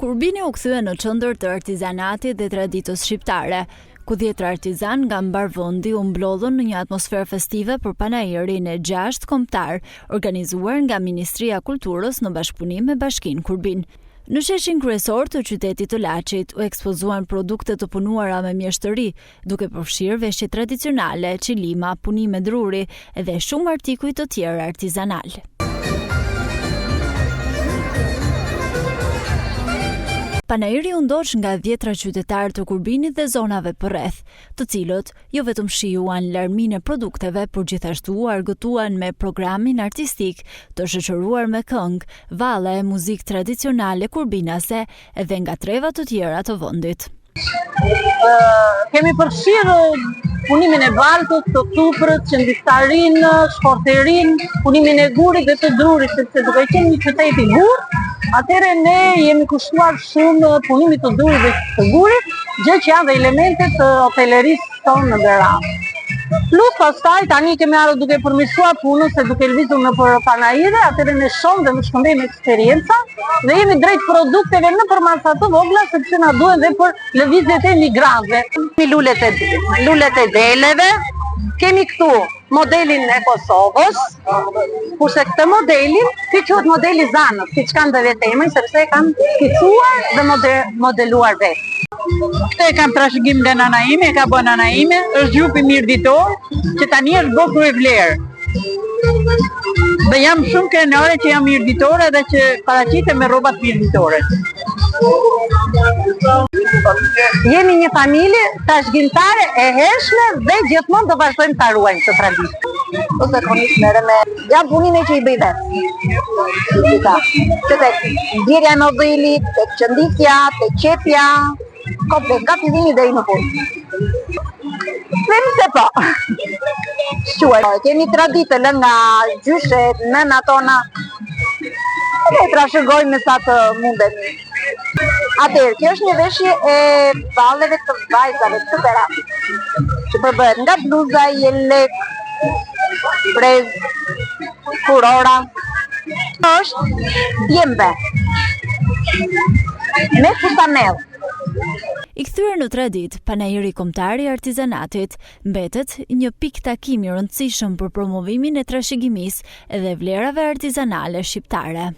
Kurbini u kthye në qendër të artizanatit dhe traditës shqiptare, ku 10 artizan nga mbar vendi u mblodhën në një atmosferë festive për panairin e 6 kombëtar, organizuar nga Ministria e Kulturës në bashkëpunim me Bashkinë Kurbin. Në sheshin kryesor të qytetit të Laçit u ekspozuan produkte të punuara me mjeshtëri, duke përfshirë veshje tradicionale, çilima, punime druri dhe shumë artikuj të tjerë artizanal. Panairi u ndoq nga 10 qytetarë të Kurbinit dhe zonave përreth, të cilët jo vetëm shijuan larminë e produkteve, por gjithashtu u argëtuan me programin artistik të shoqëruar me këngë, valle, muzikë tradicionale kurbinase edhe nga treva të tjera të vendit. Kemi përfshirë punimin e baltës, të thuprët, qendristarin, shporterin, punimin e gurit dhe të drurit, sepse duke qenë një qytet i gur, atëherë ne jemi kushtuar shumë punimit të drurit dhe të gurit, gjë që janë dhe elementet të hotelerisë tonë në Beran. Plus pastaj tani kemi ardhur duke përmirësuar punën, se duke lëvizur në për panaire, atëherë ne shohim dhe më shkëmbejmë eksperjenca dhe jemi drejt produkteve në për masa të vogla, sepse na duhen dhe për lëvizjet e migrantëve. Lulet e deleve, kemi këtu modelin e Kosovës, kurse këtë modelin, ky quhet modeli Zanës, siç kanë dhe vetemën, sepse e kanë skicuar dhe modeluar vetë. Këtë e kam trashëgim nga nana ime, e ka bën nana ime, është gjupi mirëditor, që tani është bërë kryevlerë. Dhe jam shumë krenare që jam mirëditore dhe që paraqitem me rrobat mirëditore. Jemi një familje trashëgimtare e hershme dhe gjithmonë do vazhdojmë ta ruajmë këtë traditë. Ose konisht merre me punin e që i bëj vetë. Që tek ndjerja e modelit, tek qënditja, tek qepja, komplet nga fillimi deri në fund. Them se po. Kemi traditë lënë nga gjyshet, nëna tona. Ne trashëgojmë me sa të mundemi. Atëherë, kjo është një veshje e valleve të vajzave të Beranit, që përbëhet nga bluza, jelek, brez, furora. Është djembe me fustanell. I kthyer në traditë, panairi kombëtar i artizanatit mbetet një pikë takimi i rëndësishëm për promovimin e trashëgimisë dhe vlerave artizanale shqiptare.